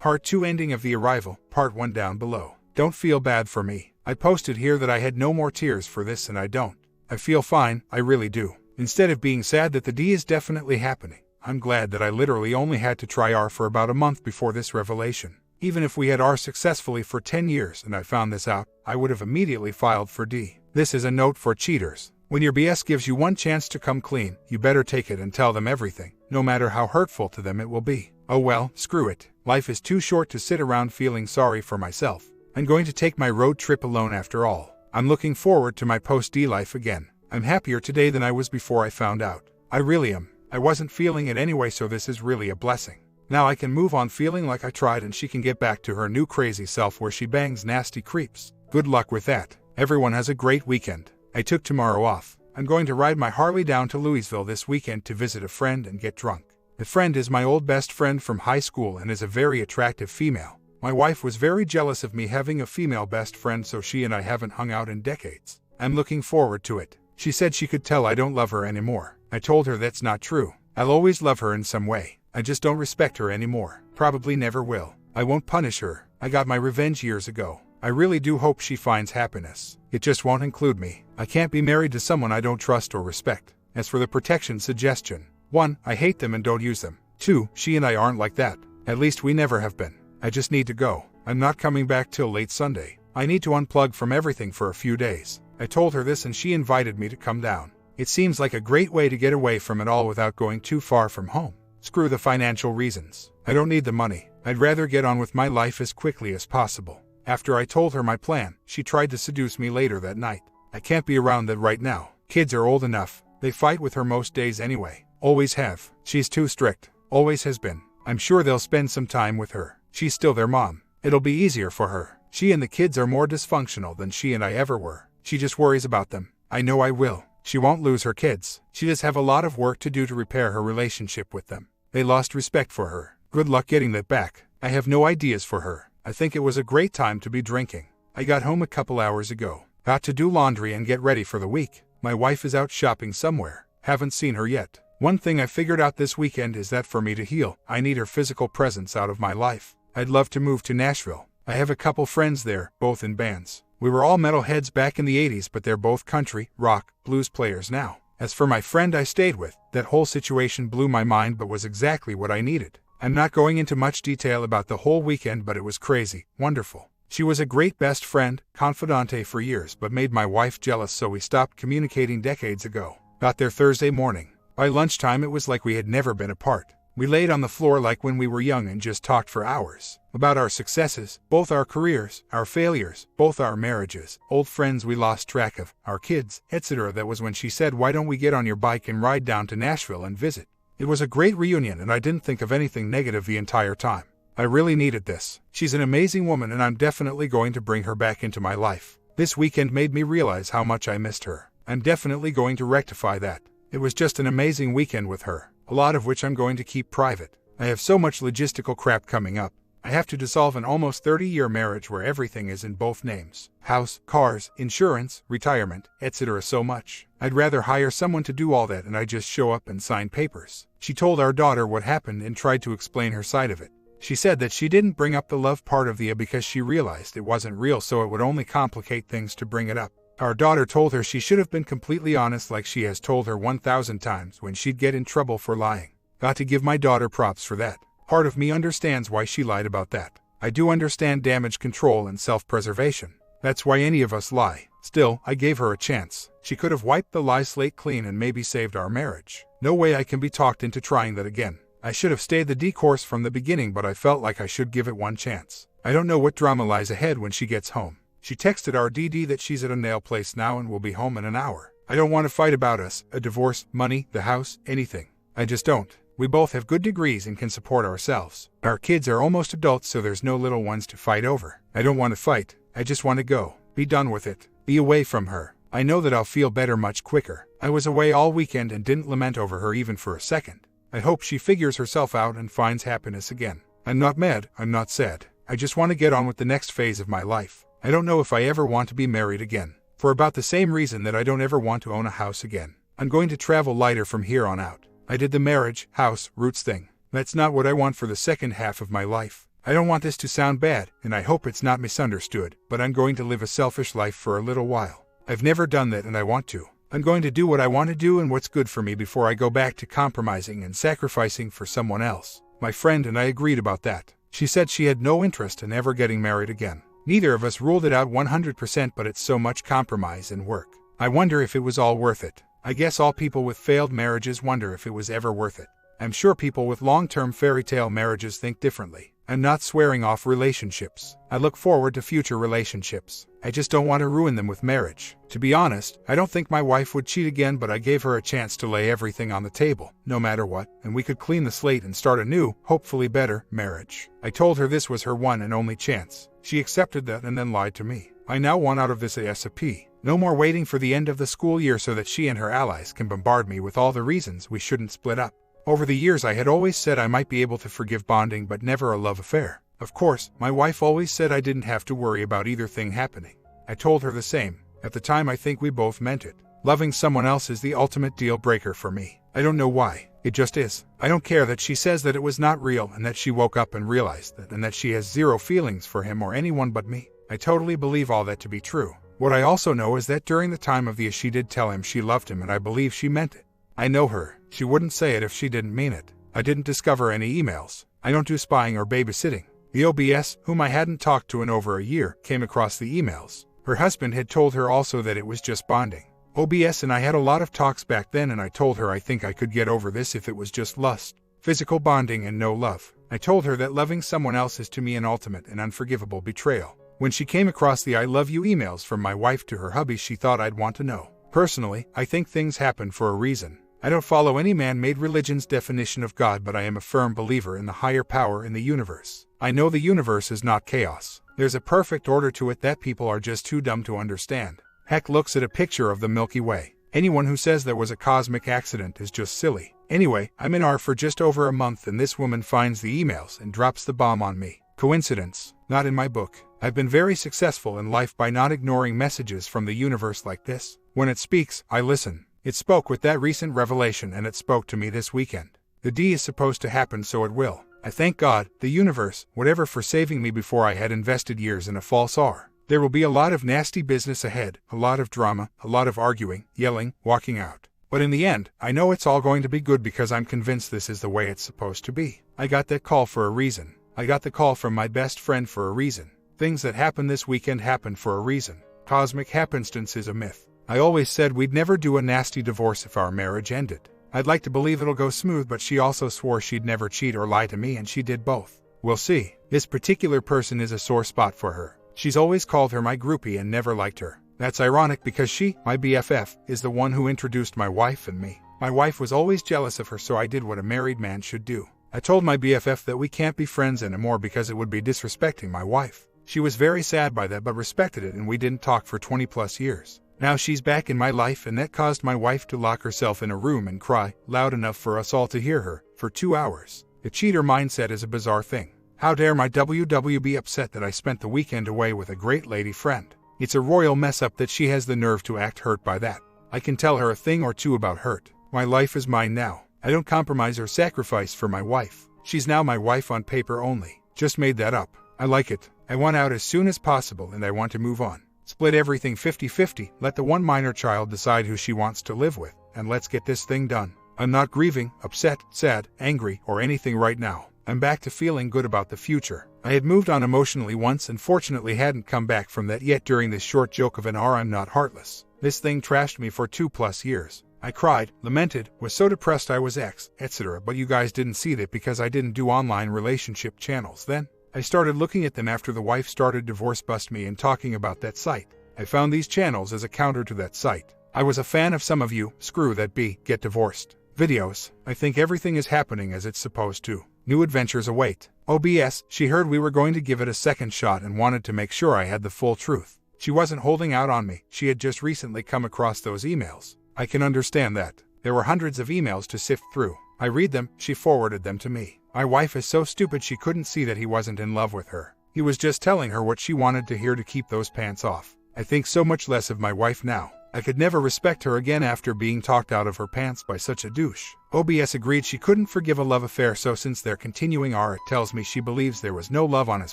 Part 2 ending of The Arrival, Part 1 down below. Don't feel bad for me. I posted here that I had no more tears for this and I don't. I feel fine, I really do. Instead of being sad that the D is definitely happening, I'm glad that I literally only had to try R for about a month before this revelation. Even if we had R successfully for 10 years and I found this out, I would have immediately filed for D. This is a note for cheaters. When your BS gives you one chance to come clean, you better take it and tell them everything, no matter how hurtful to them it will be. Oh well, screw it. Life is too short to sit around feeling sorry for myself. I'm going to take my road trip alone after all. I'm looking forward to my post-D life again. I'm happier today than I was before I found out. I really am. I wasn't feeling it anyway, so this is really a blessing. Now I can move on feeling like I tried and she can get back to her new crazy self where she bangs nasty creeps. Good luck with that. Everyone has a great weekend. I took tomorrow off. I'm going to ride my Harley down to Louisville this weekend to visit a friend and get drunk. The friend is my old best friend from high school and is a very attractive female. My wife was very jealous of me having a female best friend, so she and I haven't hung out in decades. I'm looking forward to it. She said she could tell I don't love her anymore. I told her that's not true. I'll always love her in some way. I just don't respect her anymore. Probably never will. I won't punish her. I got my revenge years ago. I really do hope she finds happiness. It just won't include me. I can't be married to someone I don't trust or respect. As for the protection suggestion, 1. I hate them and don't use them. 2. She and I aren't like that. At least we never have been. I just need to go. I'm not coming back till late Sunday. I need to unplug from everything for a few days. I told her this and she invited me to come down. It seems like a great way to get away from it all without going too far from home. Screw the financial reasons. I don't need the money. I'd rather get on with my life as quickly as possible. After I told her my plan, she tried to seduce me later that night. I can't be around that right now. Kids are old enough. They fight with her most days anyway. Always have. She's too strict. Always has been. I'm sure they'll spend some time with her. She's still their mom. It'll be easier for her. She and the kids are more dysfunctional than she and I ever were. She just worries about them. I know I will. She won't lose her kids. She just have a lot of work to do to repair her relationship with them. They lost respect for her. Good luck getting that back. I have no ideas for her. I think it was a great time to be drinking. I got home a couple hours ago. Got to do laundry and get ready for the week. My wife is out shopping somewhere. Haven't seen her yet. One thing I figured out this weekend is that for me to heal, I need her physical presence out of my life. I'd love to move to Nashville. I have a couple friends there, both in bands. We were all metalheads back in the 80s, but they're both country, rock, blues players now. As for my friend I stayed with, that whole situation blew my mind but was exactly what I needed. I'm not going into much detail about the whole weekend, but it was crazy, wonderful. She was a great best friend, confidante for years, but made my wife jealous, so we stopped communicating decades ago. Got there Thursday morning. By lunchtime it was like we had never been apart. We laid on the floor like when we were young and just talked for hours. About our successes, both our careers, our failures, both our marriages, old friends we lost track of, our kids, etc. That was when she said, "Why don't we get on your bike and ride down to Nashville and visit?" It was a great reunion and I didn't think of anything negative the entire time. I really needed this. She's an amazing woman and I'm definitely going to bring her back into my life. This weekend made me realize how much I missed her. I'm definitely going to rectify that. It was just an amazing weekend with her, a lot of which I'm going to keep private. I have so much logistical crap coming up. I have to dissolve an almost 30-year marriage where everything is in both names. House, cars, insurance, retirement, etc. So much. I'd rather hire someone to do all that and I just show up and sign papers. She told our daughter what happened and tried to explain her side of it. She said that she didn't bring up the love part of the A because she realized it wasn't real, so it would only complicate things to bring it up. Our daughter told her she should have been completely honest like she has told her 1,000 times when she'd get in trouble for lying. Got to give my daughter props for that. Part of me understands why she lied about that. I do understand damage control and self-preservation. That's why any of us lie. Still, I gave her a chance. She could have wiped the lie slate clean and maybe saved our marriage. No way I can be talked into trying that again. I should have stayed the D course from the beginning, but I felt like I should give it one chance. I don't know what drama lies ahead when she gets home. She texted our DD that she's at a nail place now and will be home in an hour. I don't want to fight about us, a divorce, money, the house, anything. I just don't. We both have good degrees and can support ourselves. Our kids are almost adults, so there's no little ones to fight over. I don't want to fight. I just want to go. Be done with it. Be away from her. I know that I'll feel better much quicker. I was away all weekend and didn't lament over her even for a second. I hope she figures herself out and finds happiness again. I'm not mad. I'm not sad. I just want to get on with the next phase of my life. I don't know if I ever want to be married again. For about the same reason that I don't ever want to own a house again. I'm going to travel lighter from here on out. I did the marriage, house, roots thing. That's not what I want for the second half of my life. I don't want this to sound bad, and I hope it's not misunderstood, but I'm going to live a selfish life for a little while. I've never done that and I want to. I'm going to do what I want to do and what's good for me before I go back to compromising and sacrificing for someone else. My friend and I agreed about that. She said she had no interest in ever getting married again. Neither of us ruled it out 100%, but it's so much compromise and work. I wonder if it was all worth it. I guess all people with failed marriages wonder if it was ever worth it. I'm sure people with long-term fairy tale marriages think differently. I'm not swearing off relationships. I look forward to future relationships. I just don't want to ruin them with marriage. To be honest, I don't think my wife would cheat again, but I gave her a chance to lay everything on the table, no matter what, and we could clean the slate and start a new, hopefully better, marriage. I told her this was her one and only chance. She accepted that and then lied to me. I now want out of this ASAP. No more waiting for the end of the school year so that she and her allies can bombard me with all the reasons we shouldn't split up. Over the years I had always said I might be able to forgive bonding, but never a love affair. Of course, my wife always said I didn't have to worry about either thing happening. I told her the same. At the time I think we both meant it. Loving someone else is the ultimate deal breaker for me. I don't know why. It just is. I don't care that she says that it was not real and that she woke up and realized that and that she has zero feelings for him or anyone but me. I totally believe all that to be true. What I also know is that during the time of the she did tell him she loved him, and I believe she meant it. I know her. She wouldn't say it if she didn't mean it. I didn't discover any emails. I don't do spying or babysitting. The OBS, whom I hadn't talked to in over a year, came across the emails. Her husband had told her also that it was just bonding. OBS and I had a lot of talks back then, and I told her I think I could get over this if it was just lust, physical bonding, and no love. I told her that loving someone else is to me an ultimate and unforgivable betrayal. When she came across the I love you emails from my wife to her hubby, she thought I'd want to know. Personally, I think things happen for a reason. I don't follow any man-made religion's definition of God, but I am a firm believer in the higher power in the universe. I know the universe is not chaos. There's a perfect order to it that people are just too dumb to understand. Heck, looks at a picture of the Milky Way. Anyone who says there was a cosmic accident is just silly. Anyway, I'm in R for just over a month and this woman finds the emails and drops the bomb on me. Coincidence? Not in my book. I've been very successful in life by not ignoring messages from the universe like this. When it speaks, I listen. It spoke with that recent revelation, and it spoke to me this weekend. The D is supposed to happen, so it will. I thank God, the universe, whatever, for saving me before I had invested years in a false R. There will be a lot of nasty business ahead, a lot of drama, a lot of arguing, yelling, walking out. But in the end, I know it's all going to be good because I'm convinced this is the way it's supposed to be. I got that call for a reason. I got the call from my best friend for a reason. Things that happened this weekend happened for a reason. Cosmic happenstance is a myth. I always said we'd never do a nasty divorce if our marriage ended. I'd like to believe it'll go smooth, but she also swore she'd never cheat or lie to me, and she did both. We'll see. This particular person is a sore spot for her. She's always called her my groupie and never liked her. That's ironic because she, my BFF, is the one who introduced my wife and me. My wife was always jealous of her, so I did what a married man should do. I told my BFF that we can't be friends anymore because it would be disrespecting my wife. She was very sad by that but respected it, and we didn't talk for 20 plus years. Now she's back in my life, and that caused my wife to lock herself in a room and cry, loud enough for us all to hear her, for 2 hours. The cheater mindset is a bizarre thing. How dare my WW be upset that I spent the weekend away with a great lady friend. It's a royal mess up that she has the nerve to act hurt by that. I can tell her a thing or two about hurt. My life is mine now. I don't compromise or sacrifice for my wife. She's now my wife on paper only. Just made that up. I like it. I want out as soon as possible and I want to move on. Split everything 50-50, let the one minor child decide who she wants to live with, and let's get this thing done. I'm not grieving, upset, sad, angry, or anything right now. I'm back to feeling good about the future. I had moved on emotionally once and fortunately hadn't come back from that yet during this short joke of an R. I'm not heartless. This thing trashed me for 2+ years. I cried, lamented, was so depressed I was etc. But you guys didn't see that because I didn't do online relationship channels then. I started looking at them after the wife started Divorce Bust Me and talking about that site. I found these channels as a counter to that site. I was a fan of some of you, screw that B, get divorced videos. I think everything is happening as it's supposed to. New adventures await. OBS, she heard we were going to give it a second shot and wanted to make sure I had the full truth. She wasn't holding out on me. She had just recently come across those emails. I can understand that. There were hundreds of emails to sift through. I read them, she forwarded them to me. My wife is so stupid she couldn't see that he wasn't in love with her. He was just telling her what she wanted to hear to keep those pants off. I think so much less of my wife now. I could never respect her again after being talked out of her pants by such a douche. OBS agreed she couldn't forgive a love affair, so since they're continuing it tells me she believes there was no love on his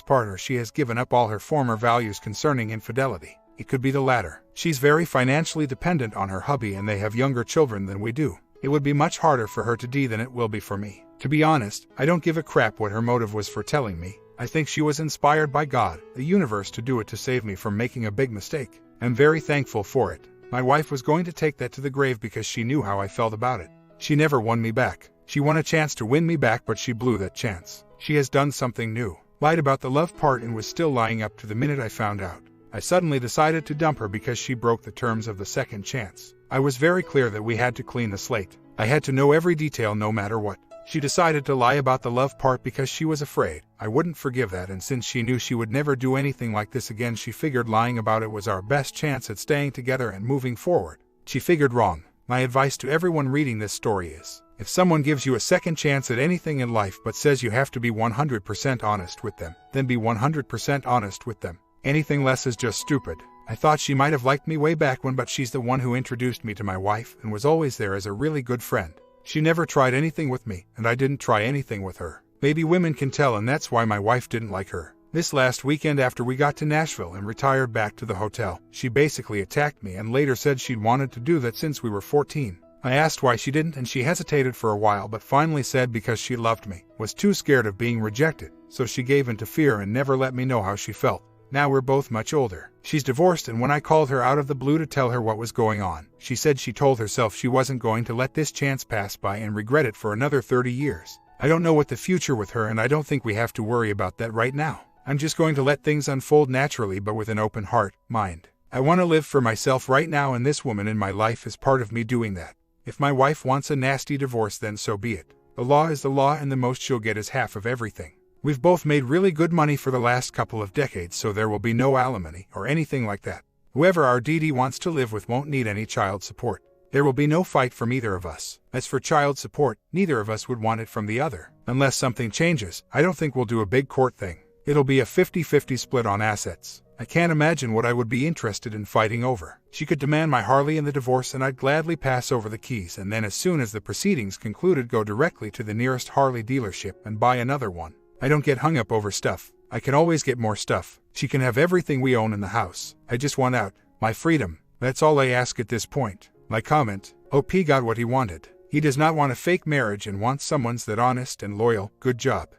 part, or she has given up all her former values concerning infidelity. It could be the latter. She's very financially dependent on her hubby and they have younger children than we do. It would be much harder for her to do than it will be for me. To be honest, I don't give a crap what her motive was for telling me. I think she was inspired by God, the universe, to do it to save me from making a big mistake. I'm very thankful for it. My wife was going to take that to the grave because she knew how I felt about it. She never won me back. She won a chance to win me back, but she blew that chance. She has done something new. Lied about the love part and was still lying up to the minute I found out. I suddenly decided to dump her because she broke the terms of the second chance. I was very clear that we had to clean the slate. I had to know every detail no matter what. She decided to lie about the love part because she was afraid I wouldn't forgive that, and since she knew she would never do anything like this again, she figured lying about it was our best chance at staying together and moving forward. She figured wrong. My advice to everyone reading this story is, if someone gives you a second chance at anything in life but says you have to be 100% honest with them, then be 100% honest with them. Anything less is just stupid. I thought she might have liked me way back when, but she's the one who introduced me to my wife and was always there as a really good friend. She never tried anything with me, and I didn't try anything with her. Maybe women can tell, and that's why my wife didn't like her. This last weekend after we got to Nashville and retired back to the hotel, she basically attacked me and later said she'd wanted to do that since we were 14. I asked why she didn't and she hesitated for a while but finally said because she loved me, was too scared of being rejected, so she gave in to fear and never let me know how she felt. Now we're both much older. She's divorced, and when I called her out of the blue to tell her what was going on, she said she told herself she wasn't going to let this chance pass by and regret it for another 30 years. I don't know what the future with her, and I don't think we have to worry about that right now. I'm just going to let things unfold naturally but with an open heart, mind. I want to live for myself right now, and this woman in my life is part of me doing that. If my wife wants a nasty divorce, then so be it. The law is the law, and the most she'll get is half of everything. We've both made really good money for the last couple of decades, so there will be no alimony or anything like that. Whoever our Dee wants to live with won't need any child support. There will be no fight from either of us. As for child support, neither of us would want it from the other. Unless something changes, I don't think we'll do a big court thing. It'll be a 50-50 split on assets. I can't imagine what I would be interested in fighting over. She could demand my Harley in the divorce and I'd gladly pass over the keys, and then as soon as the proceedings concluded go directly to the nearest Harley dealership and buy another one. I don't get hung up over stuff. I can always get more stuff. She can have everything we own in the house. I just want out. My freedom. That's all I ask at this point. My comment, OP got what he wanted. He does not want a fake marriage and wants someone's that honest and loyal. Good job.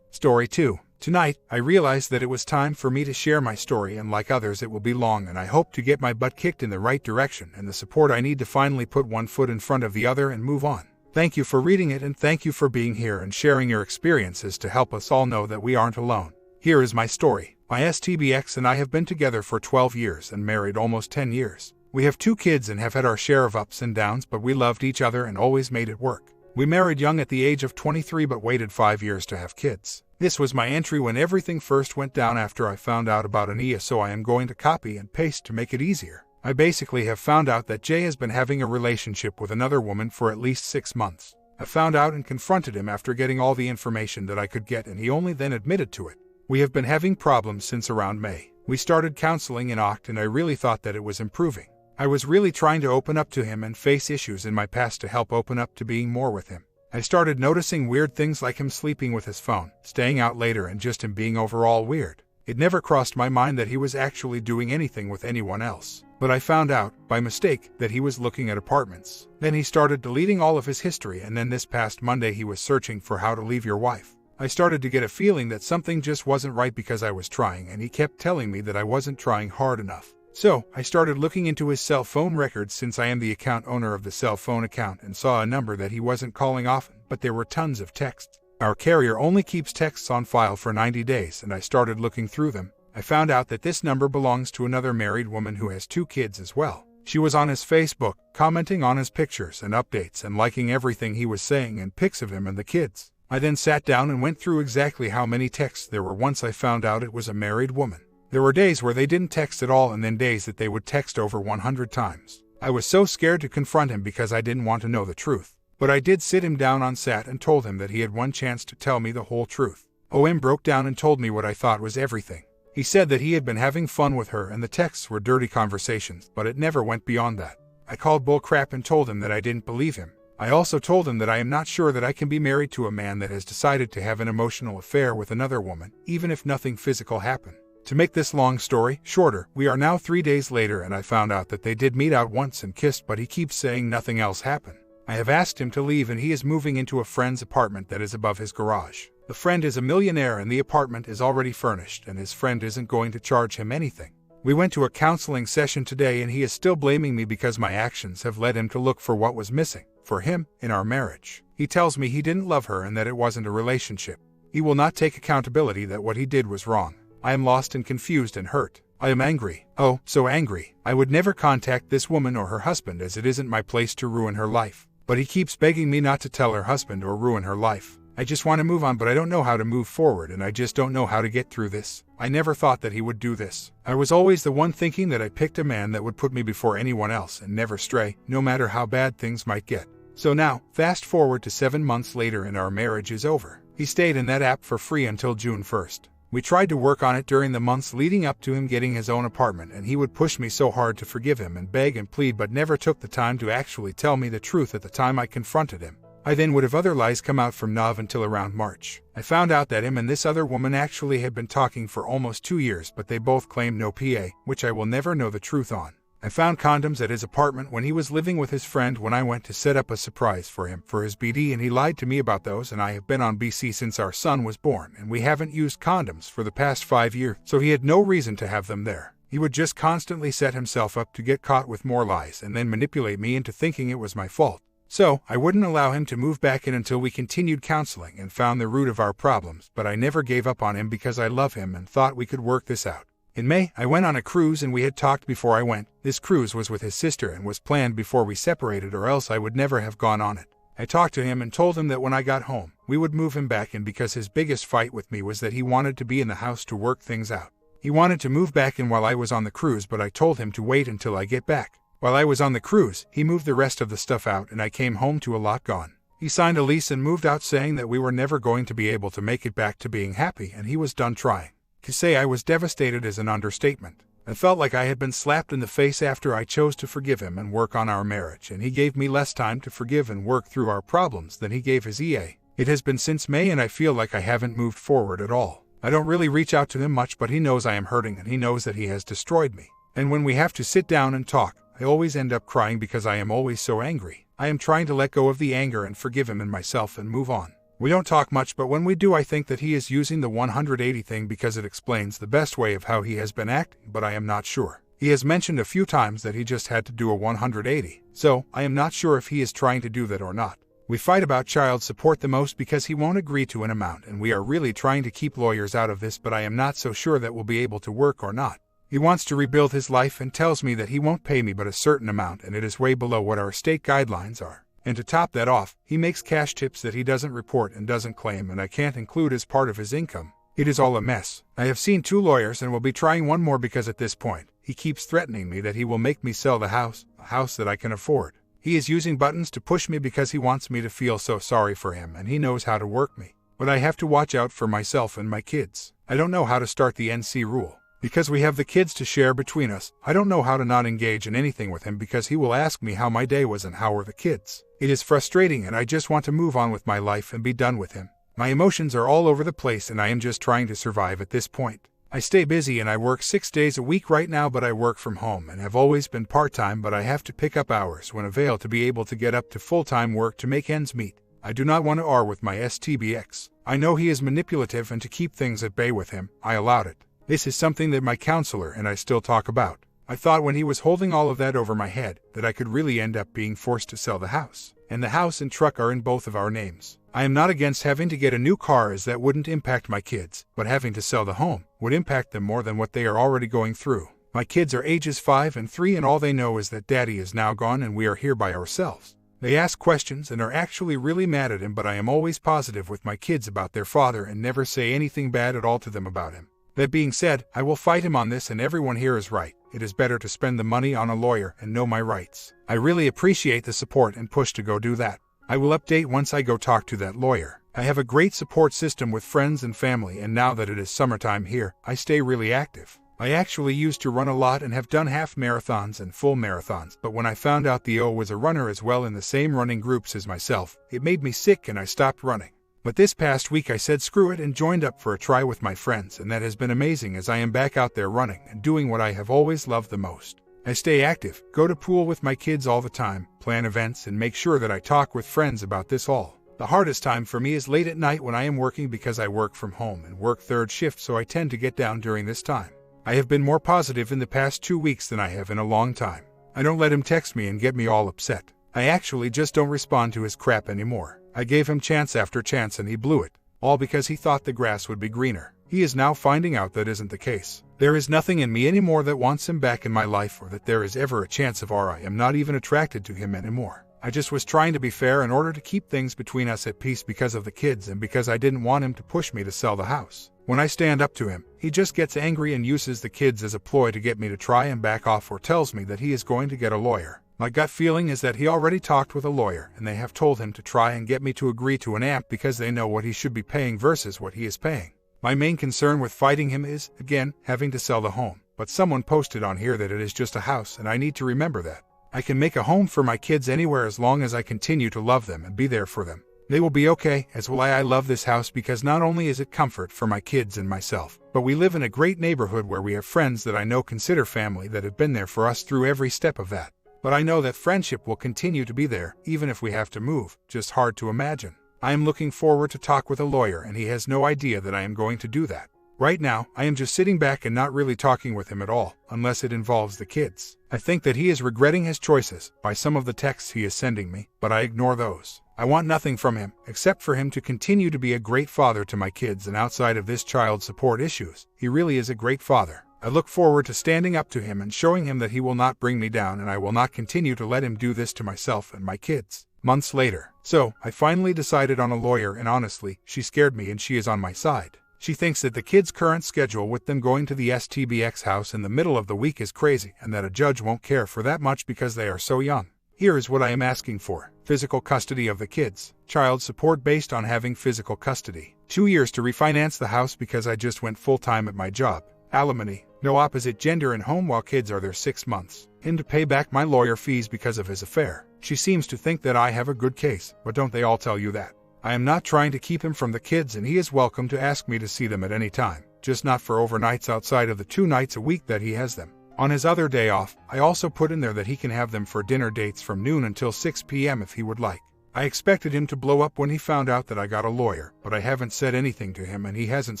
Story 2. Tonight, I realized that it was time for me to share my story, and like others it will be long, and I hope to get my butt kicked in the right direction and the support I need to finally put one foot in front of the other and move on. Thank you for reading it, and thank you for being here and sharing your experiences to help us all know that we aren't alone. Here is my story. My STBX and I have been together for 12 years and married almost 10 years. We have 2 kids and have had our share of ups and downs, but we loved each other and always made it work. We married young at the age of 23 but waited 5 years to have kids. This was my entry when everything first went down after I found out about Ania, so I am going to copy and paste to make it easier. I basically have found out that Jay has been having a relationship with another woman for at least 6 months. I found out and confronted him after getting all the information that I could get, and he only then admitted to it. We have been having problems since around May. We started counseling in Oct and I really thought that it was improving. I was really trying to open up to him and face issues in my past to help open up to being more with him. I started noticing weird things like him sleeping with his phone, staying out later, and just him being overall weird. It never crossed my mind that he was actually doing anything with anyone else. But I found out, by mistake, that he was looking at apartments. Then he started deleting all of his history, and then this past Monday he was searching for how to leave your wife. I started to get a feeling that something just wasn't right because I was trying, and he kept telling me that I wasn't trying hard enough. So, I started looking into his cell phone records since I am the account owner of the cell phone account, and saw a number that he wasn't calling often, but there were tons of texts. Our carrier only keeps texts on file for 90 days, and I started looking through them. I found out that this number belongs to another married woman who has 2 kids as well. She was on his Facebook, commenting on his pictures and updates and liking everything he was saying and pics of him and the kids. I then sat down and went through exactly how many texts there were once I found out it was a married woman. There were days where they didn't text at all, and then days that they would text over 100 times. I was so scared to confront him because I didn't want to know the truth. But I did sit him down on sat and told him that he had one chance to tell me the whole truth. OM broke down and told me what I thought was everything. He said that he had been having fun with her and the texts were dirty conversations, but it never went beyond that. I called bullcrap and told him that I didn't believe him. I also told him that I am not sure that I can be married to a man that has decided to have an emotional affair with another woman, even if nothing physical happened. To make this long story shorter, we are now 3 days later and I found out that they did meet out once and kissed, but he keeps saying nothing else happened. I have asked him to leave and he is moving into a friend's apartment that is above his garage. The friend is a millionaire and the apartment is already furnished and his friend isn't going to charge him anything. We went to a counseling session today and he is still blaming me because my actions have led him to look for what was missing for him in our marriage. He tells me he didn't love her and that it wasn't a relationship. He will not take accountability that what he did was wrong. I am lost and confused and hurt. I am angry. Oh, so angry. I would never contact this woman or her husband as it isn't my place to ruin her life. But he keeps begging me not to tell her husband or ruin her life. I just want to move on, but I don't know how to move forward and I just don't know how to get through this. I never thought that he would do this. I was always the one thinking that I picked a man that would put me before anyone else and never stray, no matter how bad things might get. So now, fast forward to 7 months later and our marriage is over. He stayed in that app for free until June 1st. We tried to work on it during the months leading up to him getting his own apartment and he would push me so hard to forgive him and beg and plead but never took the time to actually tell me the truth at the time I confronted him. I then would have other lies come out from Nav until around March. I found out that him and this other woman actually had been talking for almost 2 years, but they both claimed no PA, which I will never know the truth on. I found condoms at his apartment when he was living with his friend when I went to set up a surprise for him for his BD and he lied to me about those, and I have been on BC since our son was born and we haven't used condoms for the past 5 years, so he had no reason to have them there. He would just constantly set himself up to get caught with more lies and then manipulate me into thinking it was my fault. So, I wouldn't allow him to move back in until we continued counseling and found the root of our problems, but I never gave up on him because I love him and thought we could work this out. In May, I went on a cruise and we had talked before I went. This cruise was with his sister and was planned before we separated or else I would never have gone on it. I talked to him and told him that when I got home, we would move him back in because his biggest fight with me was that he wanted to be in the house to work things out. He wanted to move back in while I was on the cruise, but I told him to wait until I get back. While I was on the cruise, he moved the rest of the stuff out and I came home to a lot gone. He signed a lease and moved out saying that we were never going to be able to make it back to being happy and he was done trying. To say I was devastated is an understatement. I felt like I had been slapped in the face after I chose to forgive him and work on our marriage, and he gave me less time to forgive and work through our problems than he gave his EA. It has been since May and I feel like I haven't moved forward at all. I don't really reach out to him much, but he knows I am hurting and he knows that he has destroyed me. And when we have to sit down and talk, I always end up crying because I am always so angry. I am trying to let go of the anger and forgive him and myself and move on. We don't talk much, but when we do I think that he is using the 180 thing because it explains the best way of how he has been acting, but I am not sure. He has mentioned a few times that he just had to do a 180, so I am not sure if he is trying to do that or not. We fight about child support the most because he won't agree to an amount and we are really trying to keep lawyers out of this, but I am not so sure that we'll be able to work or not. He wants to rebuild his life and tells me that he won't pay me but a certain amount and it is way below what our state guidelines are. And to top that off, he makes cash tips that he doesn't report and doesn't claim and I can't include as part of his income. It is all a mess. I have seen 2 lawyers and will be trying one more because at this point, he keeps threatening me that he will make me sell the house, a house that I can afford. He is using buttons to push me because he wants me to feel so sorry for him and he knows how to work me. But I have to watch out for myself and my kids. I don't know how to start the NC rule. Because we have the kids to share between us, I don't know how to not engage in anything with him because he will ask me how my day was and how were the kids. It is frustrating and I just want to move on with my life and be done with him. My emotions are all over the place and I am just trying to survive at this point. I stay busy and I work 6 days a week right now, but I work from home and have always been part-time, but I have to pick up hours when available to be able to get up to full-time work to make ends meet. I do not want to argue with my STBX. I know he is manipulative and to keep things at bay with him, I allowed it. This is something that my counselor and I still talk about. I thought when he was holding all of that over my head that I could really end up being forced to sell the house. And the house and truck are in both of our names. I am not against having to get a new car as that wouldn't impact my kids, but having to sell the home would impact them more than what they are already going through. My kids are ages 5 and 3 and all they know is that daddy is now gone and we are here by ourselves. They ask questions and are actually really mad at him, but I am always positive with my kids about their father and never say anything bad at all to them about him. That being said, I will fight him on this and everyone here is right. It is better to spend the money on a lawyer and know my rights. I really appreciate the support and push to go do that. I will update once I go talk to that lawyer. I have a great support system with friends and family, and now that it is summertime here, I stay really active. I actually used to run a lot and have done half marathons and full marathons, but when I found out the O was a runner as well in the same running groups as myself, it made me sick and I stopped running. But this past week I said screw it and joined up for a try with my friends, and that has been amazing as I am back out there running and doing what I have always loved the most. I stay active, go to pool with my kids all the time, plan events, and make sure that I talk with friends about this all. The hardest time for me is late at night when I am working because I work from home and work third shift, so I tend to get down during this time. I have been more positive in the past 2 weeks than I have in a long time. I don't let him text me and get me all upset. I actually just don't respond to his crap anymore. I gave him chance after chance and he blew it, all because he thought the grass would be greener. He is now finding out that isn't the case. There is nothing in me anymore that wants him back in my life, or that there is ever a chance of, or I am not even attracted to him anymore. I just was trying to be fair in order to keep things between us at peace because of the kids and because I didn't want him to push me to sell the house. When I stand up to him, he just gets angry and uses the kids as a ploy to get me to try and back off, or tells me that he is going to get a lawyer. My gut feeling is that he already talked with a lawyer and they have told him to try and get me to agree to an amp because they know what he should be paying versus what he is paying. My main concern with fighting him is, again, having to sell the home. But someone posted on here that it is just a house, and I need to remember that. I can make a home for my kids anywhere as long as I continue to love them and be there for them. They will be okay, as will I. I love this house because not only is it comfort for my kids and myself, but we live in a great neighborhood where we have friends that I know consider family that have been there for us through every step of that. But I know that friendship will continue to be there, even if we have to move. Just hard to imagine. I am looking forward to talk with a lawyer, and he has no idea that I am going to do that. Right now, I am just sitting back and not really talking with him at all, unless it involves the kids. I think that he is regretting his choices by some of the texts he is sending me, but I ignore those. I want nothing from him, except for him to continue to be a great father to my kids, and outside of this child support issues, he really is a great father. I look forward to standing up to him and showing him that he will not bring me down, and I will not continue to let him do this to myself and my kids. Months later. So, I finally decided on a lawyer, and honestly, she scared me and she is on my side. She thinks that the kids' current schedule with them going to the STBX house in the middle of the week is crazy, and that a judge won't care for that much because they are so young. Here is what I am asking for. Physical custody of the kids. Child support based on having physical custody. 2 years to refinance the house because I just went full-time at my job. Alimony. No opposite gender in home while kids are there 6 months. Him to pay back my lawyer fees because of his affair. She seems to think that I have a good case, but don't they all tell you that? I am not trying to keep him from the kids, and he is welcome to ask me to see them at any time, just not for overnights outside of the 2 nights a week that he has them. On his other day off, I also put in there that he can have them for dinner dates from noon until 6 p.m. if he would like. I expected him to blow up when he found out that I got a lawyer, but I haven't said anything to him and he hasn't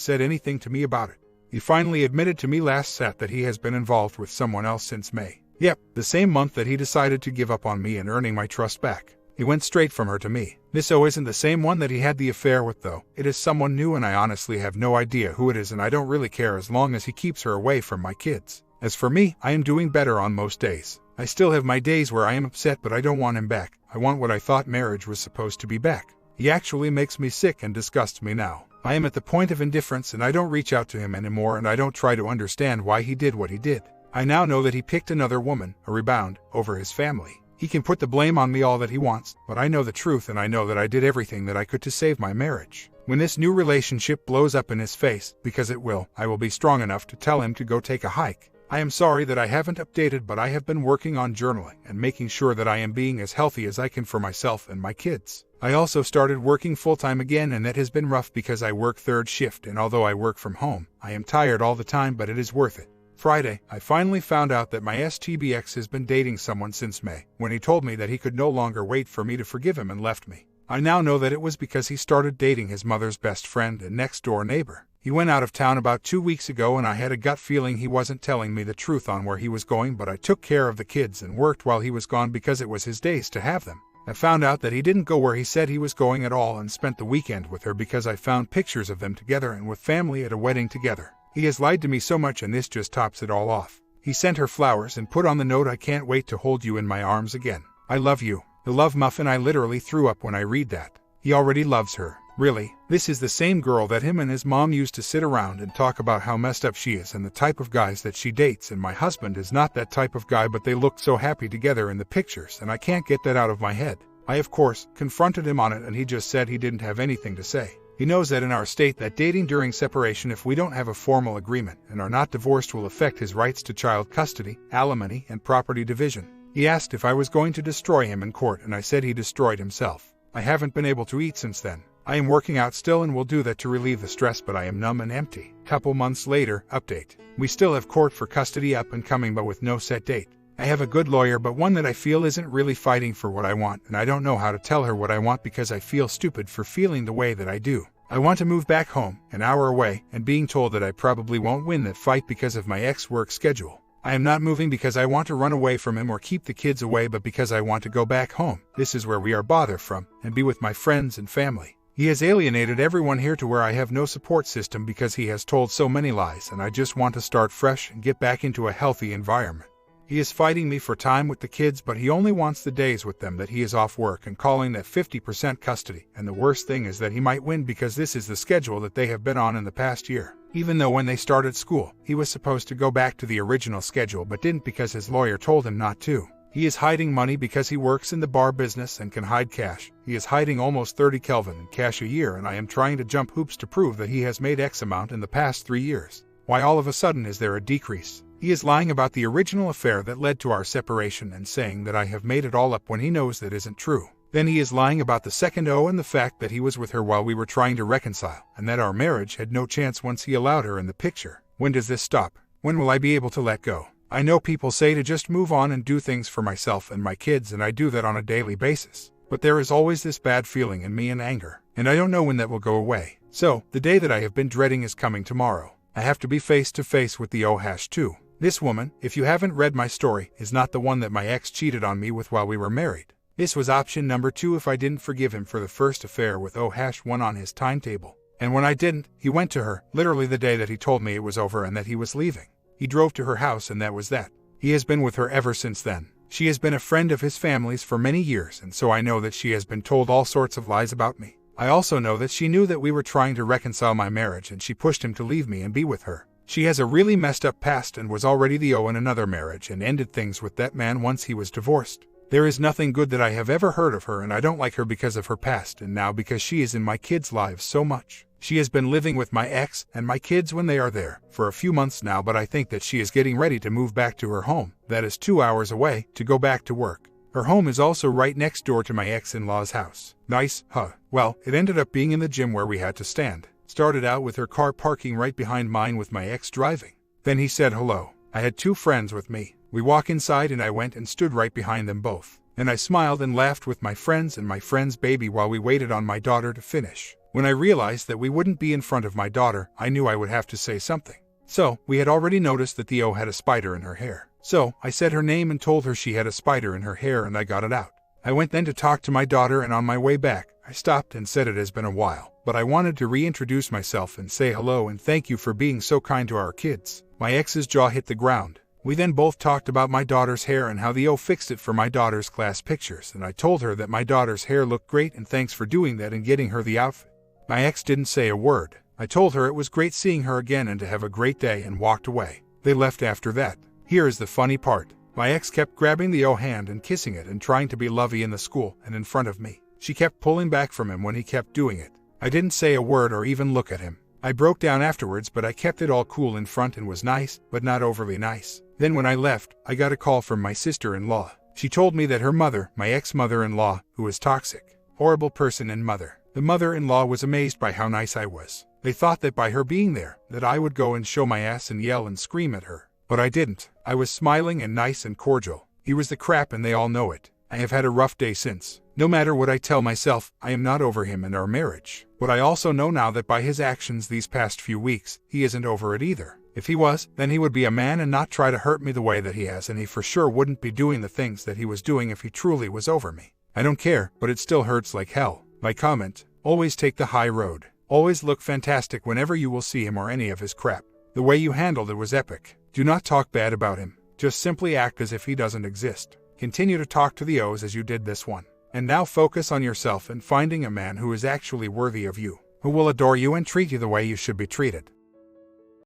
said anything to me about it. He finally admitted to me last Sat that he has been involved with someone else since May. Yep, the same month that he decided to give up on me and earning my trust back. He went straight from her to me. This O isn't the same one that he had the affair with though. It is someone new, and I honestly have no idea who it is, and I don't really care as long as he keeps her away from my kids. As for me, I am doing better on most days. I still have my days where I am upset, but I don't want him back. I want what I thought marriage was supposed to be back. He actually makes me sick and disgusts me now. I am at the point of indifference, and I don't reach out to him anymore, and I don't try to understand why he did what he did. I now know that he picked another woman, a rebound, over his family. He can put the blame on me all that he wants, but I know the truth, and I know that I did everything that I could to save my marriage. When this new relationship blows up in his face, because it will, I will be strong enough to tell him to go take a hike. I am sorry that I haven't updated, but I have been working on journaling and making sure that I am being as healthy as I can for myself and my kids. I also started working full-time again, and that has been rough because I work third shift, and although I work from home, I am tired all the time, but it is worth it. Friday, I finally found out that my STBX has been dating someone since May, when he told me that he could no longer wait for me to forgive him and left me. I now know that it was because he started dating his mother's best friend and next-door neighbor. He went out of town about 2 weeks ago, and I had a gut feeling he wasn't telling me the truth on where he was going, but I took care of the kids and worked while he was gone because it was his days to have them. I found out that he didn't go where he said he was going at all and spent the weekend with her because I found pictures of them together and with family at a wedding together. He has lied to me so much, and this just tops it all off. He sent her flowers and put on the note, "I can't wait to hold you in my arms again. I love you." The love muffin. I literally threw up when I read that. He already loves her. Really? This is the same girl that him and his mom used to sit around and talk about how messed up she is and the type of guys that she dates, and my husband is not that type of guy, but they looked so happy together in the pictures, and I can't get that out of my head. I, of course, confronted him on it and he just said he didn't have anything to say. He knows that in our state that dating during separation if we don't have a formal agreement and are not divorced will affect his rights to child custody, alimony, and property division. He asked if I was going to destroy him in court and I said he destroyed himself. I haven't been able to eat since then. I am working out still and will do that to relieve the stress, but I am numb and empty. Couple months later, update. We still have court for custody up and coming but with no set date. I have a good lawyer but one that I feel isn't really fighting for what I want, and I don't know how to tell her what I want because I feel stupid for feeling the way that I do. I want to move back home, an hour away, and being told that I probably won't win that fight because of my ex-work schedule. I am not moving because I want to run away from him or keep the kids away but because I want to go back home. This is where we are bothered from, and be with my friends and family. He has alienated everyone here to where I have no support system because he has told so many lies and I just want to start fresh and get back into a healthy environment. He is fighting me for time with the kids but he only wants the days with them that he is off work and calling that 50% custody, and the worst thing is that he might win because this is the schedule that they have been on in the past year. Even though when they started school, he was supposed to go back to the original schedule but didn't because his lawyer told him not to. He is hiding money because he works in the bar business and can hide cash. He is hiding almost 30 Kelvin in cash a year and I am trying to jump hoops to prove that he has made X amount in the past 3 years. Why all of a sudden is there a decrease? He is lying about the original affair that led to our separation and saying that I have made it all up when he knows that isn't true. Then he is lying about the second O and the fact that he was with her while we were trying to reconcile, and that our marriage had no chance once he allowed her in the picture. When does this stop? When will I be able to let go? I know people say to just move on and do things for myself and my kids, and I do that on a daily basis. But there is always this bad feeling in me and anger, and I don't know when that will go away. So, the day that I have been dreading is coming tomorrow. I have to be face to face with the O-2. This woman, if you haven't read my story, is not the one that my ex cheated on me with while we were married. This was option number 2 if I didn't forgive him for the first affair with O-1 on his timetable. And when I didn't, he went to her, literally the day that he told me it was over and that he was leaving. He drove to her house and that was that. He has been with her ever since then. She has been a friend of his family's for many years, and so I know that she has been told all sorts of lies about me. I also know that she knew that we were trying to reconcile my marriage and she pushed him to leave me and be with her. She has a really messed up past and was already the O in another marriage and ended things with that man once he was divorced. There is nothing good that I have ever heard of her, and I don't like her because of her past and now because she is in my kids' lives so much. She has been living with my ex and my kids when they are there for a few months now, but I think that she is getting ready to move back to her home, that is 2 hours away, to go back to work. Her home is also right next door to my ex-in-law's house. Nice, huh? Well, it ended up being in the gym where we had to stand. Started out with her car parking right behind mine with my ex driving. Then he said hello. I had 2 friends with me. We walk inside and I went and stood right behind them both. And I smiled and laughed with my friends and my friend's baby while we waited on my daughter to finish. When I realized that we wouldn't be in front of my daughter, I knew I would have to say something. So, we had already noticed that the O had a spider in her hair. So, I said her name and told her she had a spider in her hair and I got it out. I went then to talk to my daughter, and on my way back, I stopped and said it has been a while, but I wanted to reintroduce myself and say hello and thank you for being so kind to our kids. My ex's jaw hit the ground. We then both talked about my daughter's hair and how the O fixed it for my daughter's class pictures, and I told her that my daughter's hair looked great and thanks for doing that and getting her the outfit. My ex didn't say a word. I told her it was great seeing her again and to have a great day and walked away. They left after that. Here is the funny part. My ex kept grabbing the O hand and kissing it and trying to be lovey in the school and in front of me. She kept pulling back from him when he kept doing it. I didn't say a word or even look at him. I broke down afterwards, but I kept it all cool in front and was nice, but not overly nice. Then when I left, I got a call from my sister-in-law. She told me that her mother, my ex-mother-in-law, who was toxic, horrible person and mother. The mother-in-law was amazed by how nice I was. They thought that by her being there, that I would go and show my ass and yell and scream at her. But I didn't. I was smiling and nice and cordial. He was the crap and they all know it. I have had a rough day since. No matter what I tell myself, I am not over him and our marriage. But I also know now that by his actions these past few weeks, he isn't over it either. If he was, then he would be a man and not try to hurt me the way that he has, and he for sure wouldn't be doing the things that he was doing if he truly was over me. I don't care, but it still hurts like hell. My comment: always take the high road. Always look fantastic whenever you will see him or any of his crap. The way you handled it was epic. Do not talk bad about him. Just simply act as if he doesn't exist. Continue to talk to the O's as you did this one. And now focus on yourself and finding a man who is actually worthy of you, who will adore you and treat you the way you should be treated.